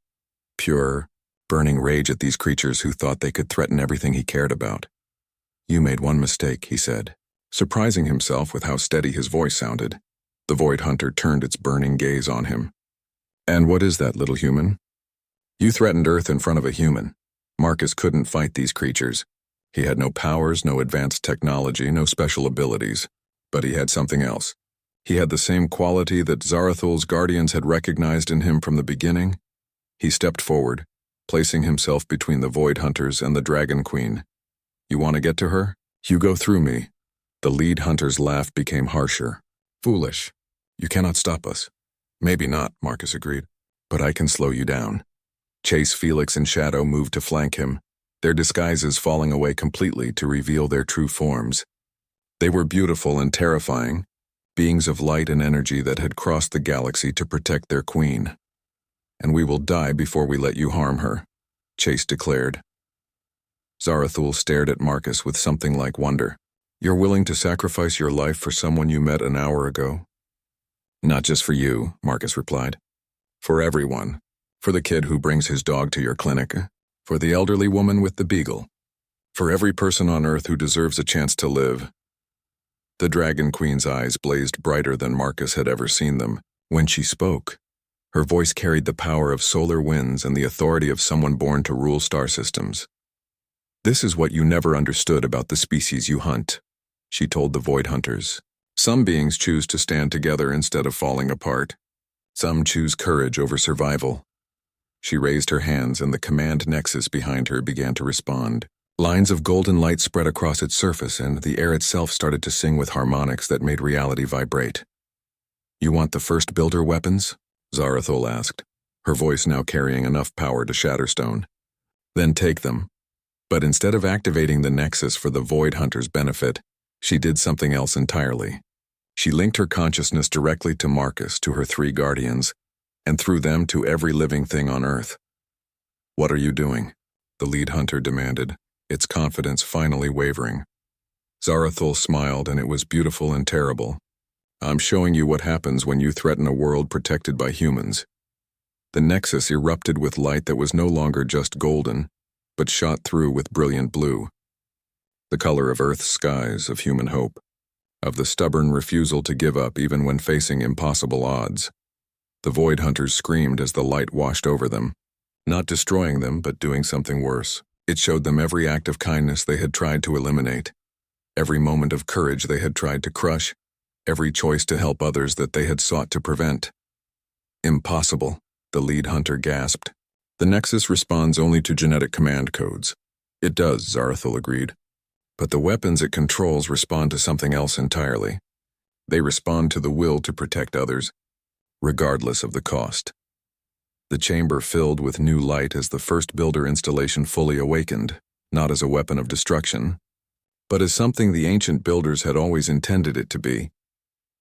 Pure, burning rage at these creatures who thought they could threaten everything he cared about. You made one mistake, he said, surprising himself with how steady his voice sounded. The Void Hunter turned its burning gaze on him. And what is that, little human? You threatened Earth in front of a human. Marcus couldn't fight these creatures. He had no powers, no advanced technology, no special abilities. But he had something else. He had the same quality that Zarathul's guardians had recognized in him from the beginning. He stepped forward, placing himself between the Void Hunters and the Dragon Queen. You want to get to her? You go through me. The lead hunter's laugh became harsher. Foolish. You cannot stop us. Maybe not, Marcus agreed. But I can slow you down. Chase, Felix, and Shadow moved to flank him, their disguises falling away completely to reveal their true forms. They were beautiful and terrifying, beings of light and energy that had crossed the galaxy to protect their queen. And we will die before we let you harm her, Chase declared. Zarathul stared at Marcus with something like wonder. You're willing to sacrifice your life for someone you met an hour ago? Not just for you, Marcus replied. For everyone. For the kid who brings his dog to your clinic. For the elderly woman with the beagle. For every person on Earth who deserves a chance to live. The Dragon Queen's eyes blazed brighter than Marcus had ever seen them. When she spoke, her voice carried the power of solar winds and the authority of someone born to rule star systems. This is what you never understood about the species you hunt, she told the Void Hunters. Some beings choose to stand together instead of falling apart. Some choose courage over survival. She raised her hands and the command nexus behind her began to respond. Lines of golden light spread across its surface and the air itself started to sing with harmonics that made reality vibrate. You want the first builder weapons? Zarathul asked, her voice now carrying enough power to shatter stone. Then take them. But instead of activating the nexus for the Void Hunter's benefit, she did something else entirely. She linked her consciousness directly to Marcus, to her 3 guardians, and through them to every living thing on Earth. What are you doing? The lead hunter demanded, its confidence finally wavering. Zarathul smiled, and it was beautiful and terrible. I'm showing you what happens when you threaten a world protected by humans. The nexus erupted with light that was no longer just golden, but shot through with brilliant blue. The color of Earth's skies, of human hope, of the stubborn refusal to give up even when facing impossible odds. The Void Hunters screamed as the light washed over them, not destroying them, but doing something worse. It showed them every act of kindness they had tried to eliminate, every moment of courage they had tried to crush, every choice to help others that they had sought to prevent. Impossible, the lead hunter gasped. The Nexus responds only to genetic command codes. It does, Zarathul agreed. But the weapons it controls respond to something else entirely. They respond to the will to protect others, regardless of the cost. The chamber filled with new light as the first builder installation fully awakened, not as a weapon of destruction, but as something the ancient builders had always intended it to be.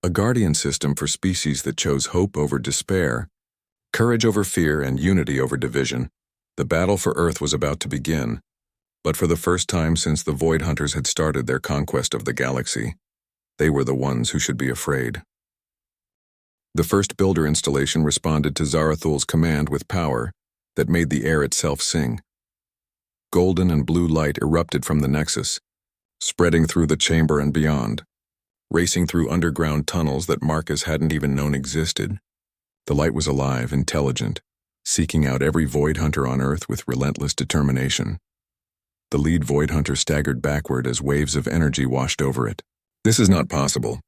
A guardian system for species that chose hope over despair, courage over fear, and unity over division. The battle for Earth was about to begin, but for the first time since the Void Hunters had started their conquest of the galaxy, they were the ones who should be afraid. The first builder installation responded to Zarathul's command with power that made the air itself sing. Golden and blue light erupted from the Nexus, spreading through the chamber and beyond, racing through underground tunnels that Marcus hadn't even known existed. The light was alive, intelligent, seeking out every void hunter on Earth with relentless determination. The lead void hunter staggered backward as waves of energy washed over it. "This is not possible.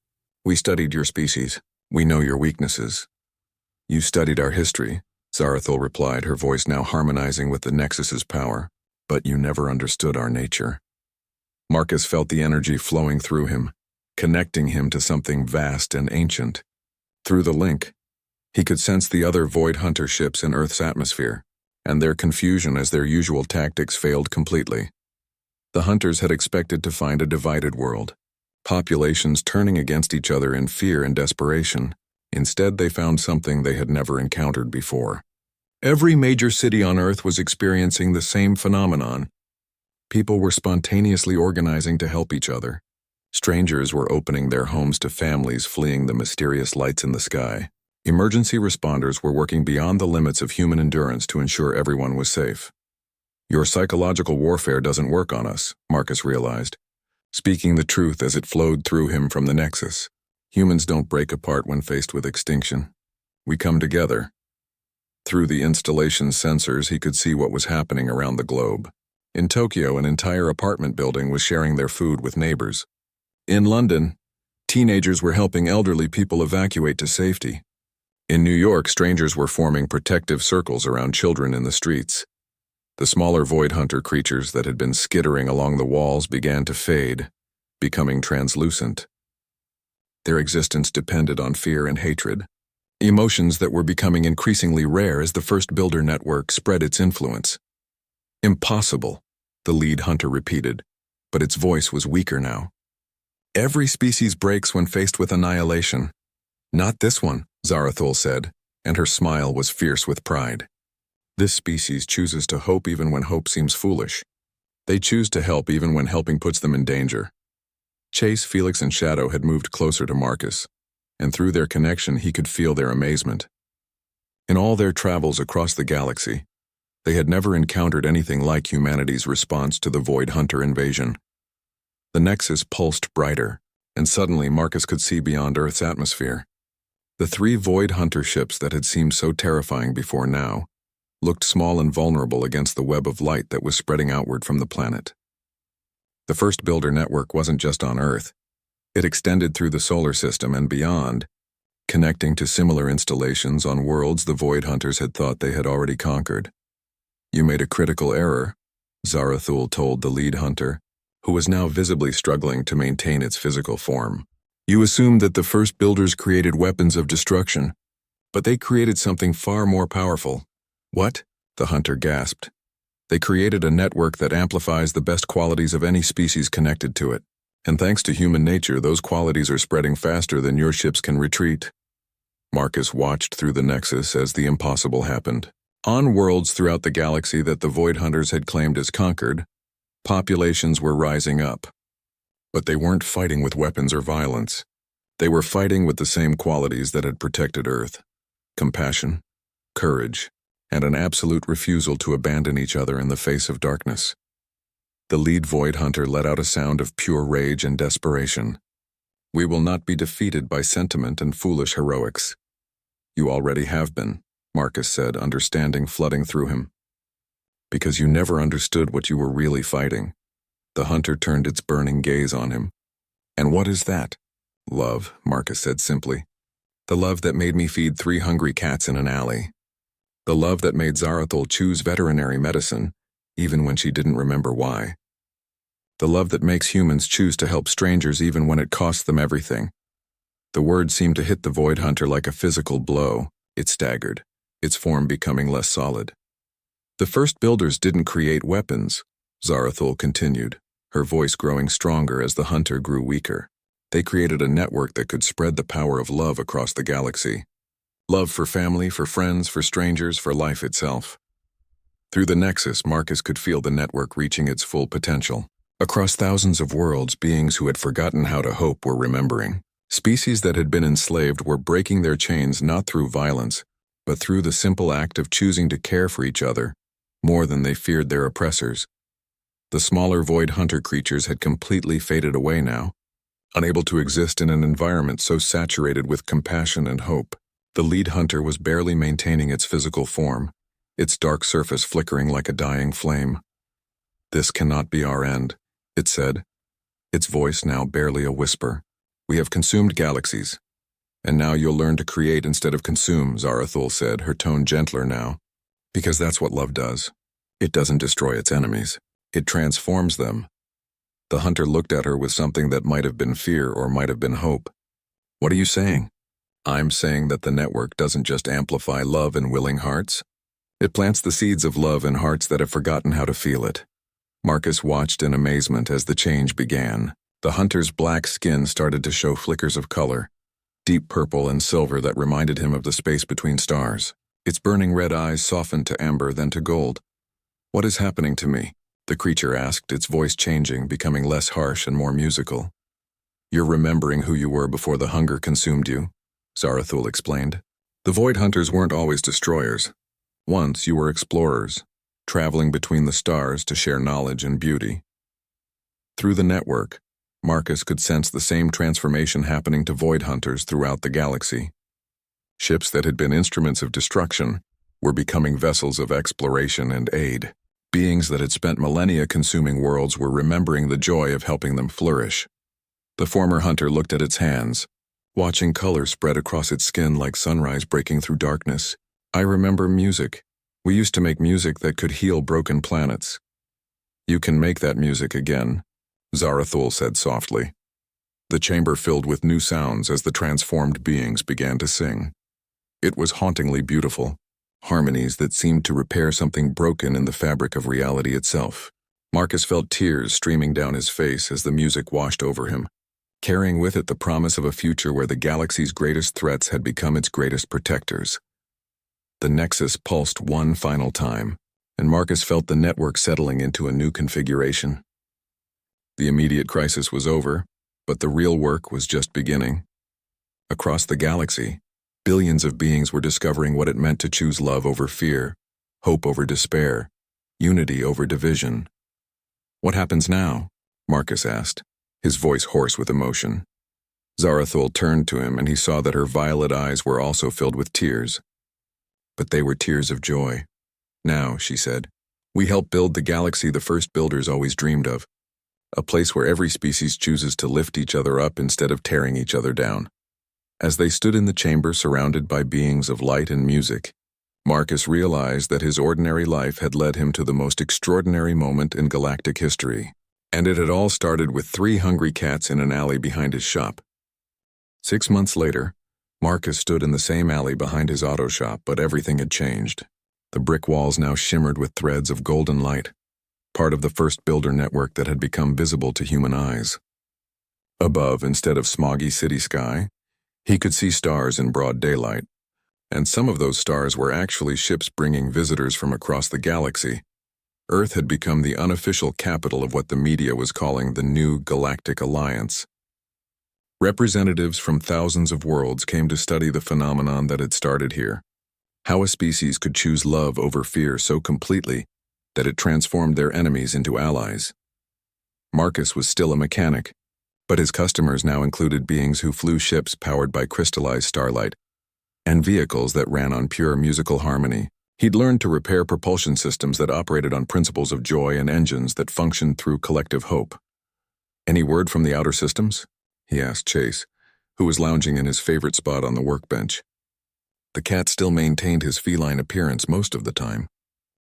We studied your species. We know your weaknesses." "You studied our history," Zarathul replied, her voice now harmonizing with the Nexus's power. "But you never understood our nature." Marcus felt the energy flowing through him, connecting him to something vast and ancient. Through the link, he could sense the other void hunter ships in Earth's atmosphere, and their confusion as their usual tactics failed completely. The hunters had expected to find a divided world, populations turning against each other in fear and desperation. Instead, they found something they had never encountered before. Every major city on Earth was experiencing the same phenomenon. People were spontaneously organizing to help each other. Strangers were opening their homes to families fleeing the mysterious lights in the sky. Emergency responders were working beyond the limits of human endurance to ensure everyone was safe. "Your psychological warfare doesn't work on us," Marcus realized, speaking the truth as it flowed through him from the Nexus. "Humans don't break apart when faced with extinction. We come together." Through the installation's sensors, he could see what was happening around the globe. In Tokyo, an entire apartment building was sharing their food with neighbors. In London, teenagers were helping elderly people evacuate to safety. In New York, strangers were forming protective circles around children in the streets. The smaller void hunter creatures that had been skittering along the walls began to fade, becoming translucent. Their existence depended on fear and hatred, emotions that were becoming increasingly rare as the First Builder network spread its influence. "Impossible," the lead hunter repeated, but its voice was weaker now. "Every species breaks when faced with annihilation." "Not this one," Zarathul said, and her smile was fierce with pride. "This species chooses to hope even when hope seems foolish. They choose to help even when helping puts them in danger." Chase, Felix, and Shadow had moved closer to Marcus, and through their connection he could feel their amazement. In all their travels across the galaxy, they had never encountered anything like humanity's response to the Void Hunter invasion. The Nexus pulsed brighter, and suddenly Marcus could see beyond Earth's atmosphere. The 3 Void Hunter ships that had seemed so terrifying before now looked small and vulnerable against the web of light that was spreading outward from the planet. The First Builder network wasn't just on Earth. It extended through the solar system and beyond, connecting to similar installations on worlds the Void Hunters had thought they had already conquered. "You made a critical error," Zarathul told the lead hunter, who was now visibly struggling to maintain its physical form. "You assumed that the First Builders created weapons of destruction, but they created something far more powerful." "What?" the hunter gasped. "They created a network that amplifies the best qualities of any species connected to it. And thanks to human nature, those qualities are spreading faster than your ships can retreat." Marcus watched through the Nexus as the impossible happened. On worlds throughout the galaxy that the Void Hunters had claimed as conquered, populations were rising up. But they weren't fighting with weapons or violence. They were fighting with the same qualities that had protected Earth: compassion, courage, and an absolute refusal to abandon each other in the face of darkness. The lead Void Hunter let out a sound of pure rage and desperation. "We will not be defeated by sentiment and foolish heroics." "You already have been," Marcus said, understanding flooding through him. "Because you never understood what you were really fighting." The hunter turned its burning gaze on him. "And what is that?" "Love," Marcus said simply. "The love that made me feed 3 hungry cats in an alley. The love that made Zarathul choose veterinary medicine, even when she didn't remember why. The love that makes humans choose to help strangers even when it costs them everything." The word seemed to hit the Void Hunter like a physical blow. It staggered, its form becoming less solid. "The First Builders didn't create weapons," Zarathul continued, her voice growing stronger as the hunter grew weaker. "They created a network that could spread the power of love across the galaxy. Love for family, for friends, for strangers, for life itself." Through the Nexus, Marcus could feel the network reaching its full potential. Across thousands of worlds, beings who had forgotten how to hope were remembering. Species that had been enslaved were breaking their chains not through violence, but through the simple act of choosing to care for each other, more than they feared their oppressors. The smaller Void Hunter creatures had completely faded away now, unable to exist in an environment so saturated with compassion and hope. The lead hunter was barely maintaining its physical form, its dark surface flickering like a dying flame. "This cannot be our end," it said, its voice now barely a whisper. "We have consumed galaxies. And now you'll learn to create instead of consume," Zarathul said, her tone gentler now. "Because that's what love does. It doesn't destroy its enemies. It transforms them." The hunter looked at her with something that might have been fear or might have been hope. "What are you saying?" "I'm saying that the network doesn't just amplify love in willing hearts. It plants the seeds of love in hearts that have forgotten how to feel it." Marcus watched in amazement as the change began. The hunter's black skin started to show flickers of color, deep purple and silver that reminded him of the space between stars. Its burning red eyes softened to amber, then to gold. "What is happening to me?" the creature asked, its voice changing, becoming less harsh and more musical. "You're remembering who you were before the hunger consumed you," Zarathul explained. "The Void Hunters weren't always destroyers. Once you were explorers, traveling between the stars to share knowledge and beauty." Through the network, Marcus could sense the same transformation happening to Void Hunters throughout the galaxy. Ships that had been instruments of destruction were becoming vessels of exploration and aid. Beings that had spent millennia consuming worlds were remembering the joy of helping them flourish. The former hunter looked at its hands, watching color spread across its skin like sunrise breaking through darkness. "I remember music. We used to make music that could heal broken planets." "You can make that music again," Zarathul said softly. The chamber filled with new sounds as the transformed beings began to sing. It was hauntingly beautiful, harmonies that seemed to repair something broken in the fabric of reality itself. Marcus felt tears streaming down his face as the music washed over him, carrying with it the promise of a future where the galaxy's greatest threats had become its greatest protectors. The Nexus pulsed one final time, and Marcus felt the network settling into a new configuration. The immediate crisis was over, but the real work was just beginning. Across the galaxy, billions of beings were discovering what it meant to choose love over fear, hope over despair, unity over division. "What happens now?" Marcus asked, his voice hoarse with emotion. Zarathul turned to him and he saw that her violet eyes were also filled with tears. But they were tears of joy. "Now," she said, "we help build the galaxy the first builders always dreamed of. A place where every species chooses to lift each other up instead of tearing each other down." As they stood in the chamber surrounded by beings of light and music, Marcus realized that his ordinary life had led him to the most extraordinary moment in galactic history, and it had all started with 3 hungry cats in an alley behind his shop. 6 months later, Marcus stood in the same alley behind his auto shop, but everything had changed. The brick walls now shimmered with threads of golden light, part of the first builder network that had become visible to human eyes. Above, instead of smoggy city sky, he could see stars in broad daylight, and some of those stars were actually ships bringing visitors from across the galaxy. Earth had become the unofficial capital of what the media was calling the New Galactic Alliance. Representatives from thousands of worlds came to study the phenomenon that had started here, how a species could choose love over fear so completely that it transformed their enemies into allies. Marcus was still a mechanic, but his customers now included beings who flew ships powered by crystallized starlight and vehicles that ran on pure musical harmony. He'd learned to repair propulsion systems that operated on principles of joy and engines that functioned through collective hope. "Any word from the outer systems?" he asked Chase, who was lounging in his favorite spot on the workbench. The cat still maintained his feline appearance most of the time,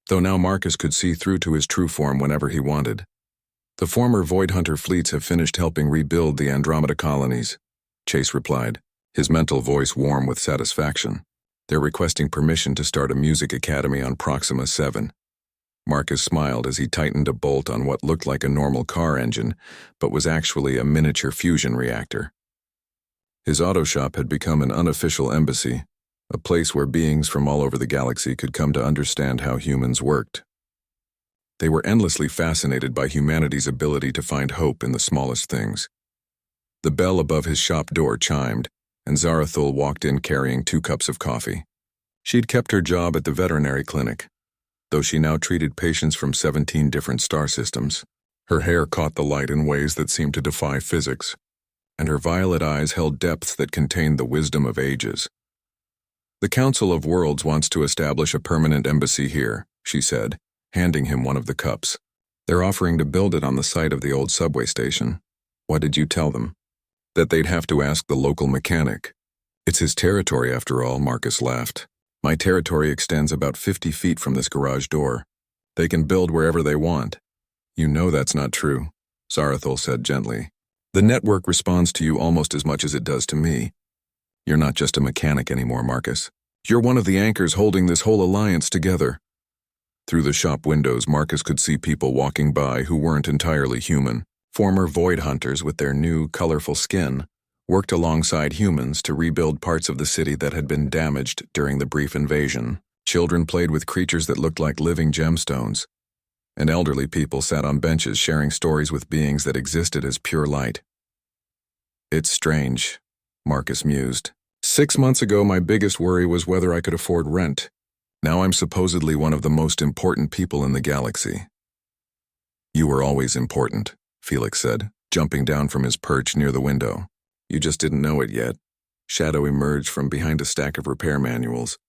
though now Marcus could see through to his true form whenever he wanted. "The former Void Hunter fleets have finished helping rebuild the Andromeda colonies," Chase replied, his mental voice warm with satisfaction. "They're requesting permission to start a music academy on Proxima 7. Marcus smiled as he tightened a bolt on what looked like a normal car engine, but was actually a miniature fusion reactor. His auto shop had become an unofficial embassy, a place where beings from all over the galaxy could come to understand how humans worked. They were endlessly fascinated by humanity's ability to find hope in the smallest things. The bell above his shop door chimed, and Zarathul walked in carrying 2 cups of coffee. She'd kept her job at the veterinary clinic, though she now treated patients from 17 different star systems. Her hair caught the light in ways that seemed to defy physics, and her violet eyes held depths that contained the wisdom of ages. The Council of Worlds wants to establish a permanent embassy here, she said, handing him one of the cups. They're offering to build it on the site of the old subway station. What did you tell them? That they'd have to ask the local mechanic. It's his territory after all, Marcus laughed. My territory extends about 50 feet from this garage door. They can build wherever they want. You know that's not true, Zarathul said gently. The network responds to you almost as much as it does to me. You're not just a mechanic anymore, Marcus. You're one of the anchors holding this whole alliance together. Through the shop windows, Marcus could see people walking by who weren't entirely human. Former void hunters with their new, colorful skin worked alongside humans to rebuild parts of the city that had been damaged during the brief invasion. Children played with creatures that looked like living gemstones, and elderly people sat on benches sharing stories with beings that existed as pure light. It's strange, Marcus mused. 6 months ago, my biggest worry was whether I could afford rent. Now I'm supposedly one of the most important people in the galaxy. You were always important, Felix said, jumping down from his perch near the window. You just didn't know it yet. Shadow emerged from behind a stack of repair manuals.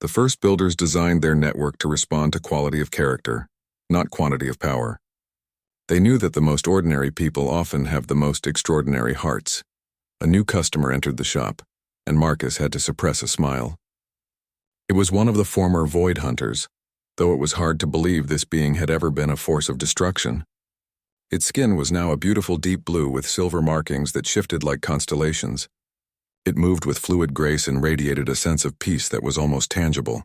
The first builders designed their network to respond to quality of character, not quantity of power. They knew that the most ordinary people often have the most extraordinary hearts. A new customer entered the shop, and Marcus had to suppress a smile. It was one of the former void hunters, though it was hard to believe this being had ever been a force of destruction. Its skin was now a beautiful deep blue with silver markings that shifted like constellations. It moved with fluid grace and radiated a sense of peace that was almost tangible.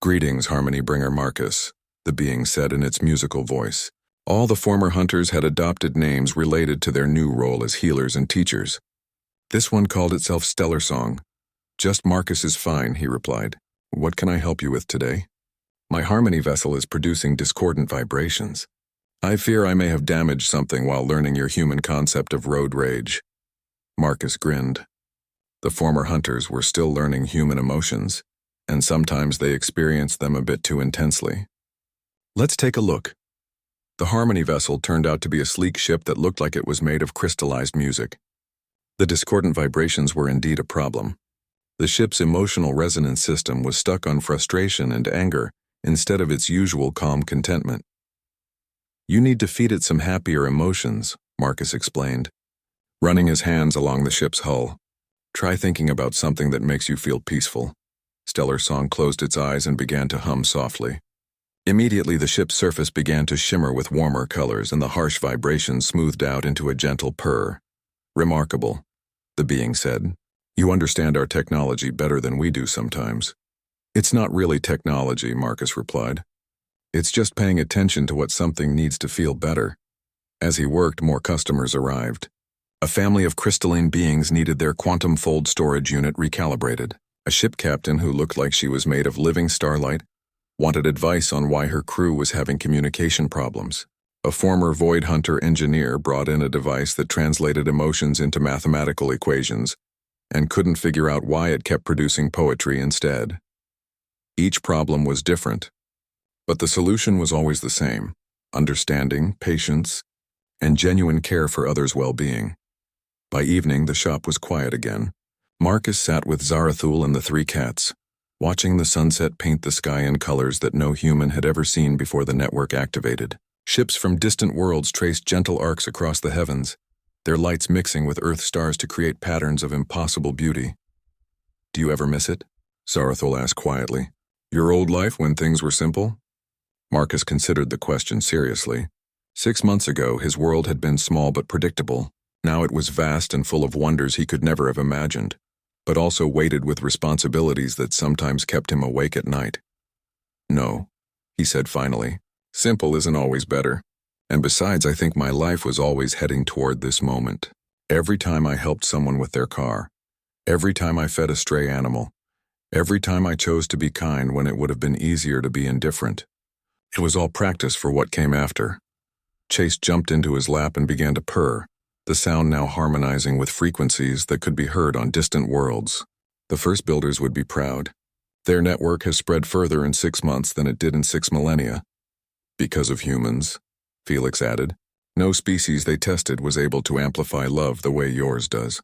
Greetings, Harmony Bringer Marcus, the being said in its musical voice. All the former hunters had adopted names related to their new role as healers and teachers. This one called itself Stellar Song. Just Marcus is fine, he replied. What can I help you with today? My harmony vessel is producing discordant vibrations. I fear I may have damaged something while learning your human concept of road rage. Marcus grinned. The former hunters were still learning human emotions, and sometimes they experienced them a bit too intensely. Let's take a look. The harmony vessel turned out to be a sleek ship that looked like it was made of crystallized music. The discordant vibrations were indeed a problem. The ship's emotional resonance system was stuck on frustration and anger instead of its usual calm contentment. You need to feed it some happier emotions, Marcus explained, running his hands along the ship's hull. Try thinking about something that makes you feel peaceful. Stellar Song closed its eyes and began to hum softly. Immediately the ship's surface began to shimmer with warmer colors and the harsh vibrations smoothed out into a gentle purr. Remarkable, the being said. You understand our technology better than we do sometimes. It's not really technology, Marcus replied. It's just paying attention to what something needs to feel better. As he worked, more customers arrived. A family of crystalline beings needed their quantum fold storage unit recalibrated. A ship captain who looked like she was made of living starlight wanted advice on why her crew was having communication problems. A former void hunter engineer brought in a device that translated emotions into mathematical equations and couldn't figure out why it kept producing poetry instead. Each problem was different, but the solution was always the same: understanding, patience, and genuine care for others' well-being. By evening, the shop was quiet again. Marcus sat with Zarathul and the three cats, watching the sunset paint the sky in colors that no human had ever seen before the network activated. Ships from distant worlds traced gentle arcs across the heavens, their lights mixing with Earth stars to create patterns of impossible beauty. Do you ever miss it? Zarathul asked quietly. Your old life when things were simple? Marcus considered the question seriously. 6 months ago, his world had been small but predictable. Now it was vast and full of wonders he could never have imagined, but also weighted with responsibilities that sometimes kept him awake at night. No, he said finally. Simple isn't always better. And besides, I think my life was always heading toward this moment. Every time I helped someone with their car, every time I fed a stray animal, every time I chose to be kind when it would have been easier to be indifferent. It was all practice for what came after. Chase jumped into his lap and began to purr, the sound now harmonizing with frequencies that could be heard on distant worlds. The first builders would be proud. Their network has spread further in 6 months than it did in 6 millennia. Because of humans, Felix added. No species they tested was able to amplify love the way yours does.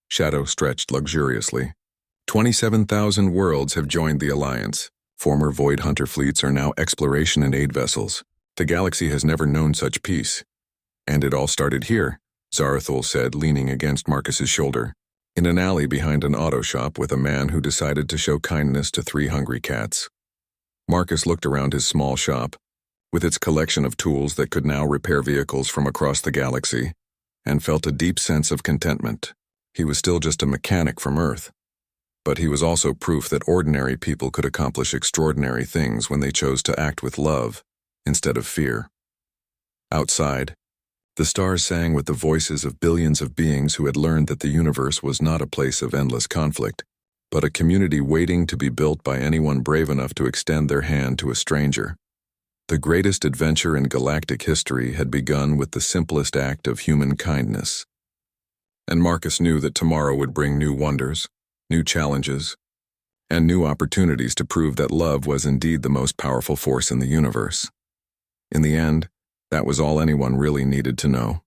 Shadow stretched luxuriously. 27,000 worlds have joined the Alliance. Former Void Hunter fleets are now exploration and aid vessels. The galaxy has never known such peace. And it all started here, Zarathul said, leaning against Marcus's shoulder, in an alley behind an auto shop with a man who decided to show kindness to 3 hungry cats. Marcus looked around his small shop, with its collection of tools that could now repair vehicles from across the galaxy, and felt a deep sense of contentment. He was still just a mechanic from Earth, but he was also proof that ordinary people could accomplish extraordinary things when they chose to act with love instead of fear. Outside, the stars sang with the voices of billions of beings who had learned that the universe was not a place of endless conflict, but a community waiting to be built by anyone brave enough to extend their hand to a stranger. The greatest adventure in galactic history had begun with the simplest act of human kindness. And Marcus knew that tomorrow would bring new wonders, new challenges, and new opportunities to prove that love was indeed the most powerful force in the universe. In the end, that was all anyone really needed to know.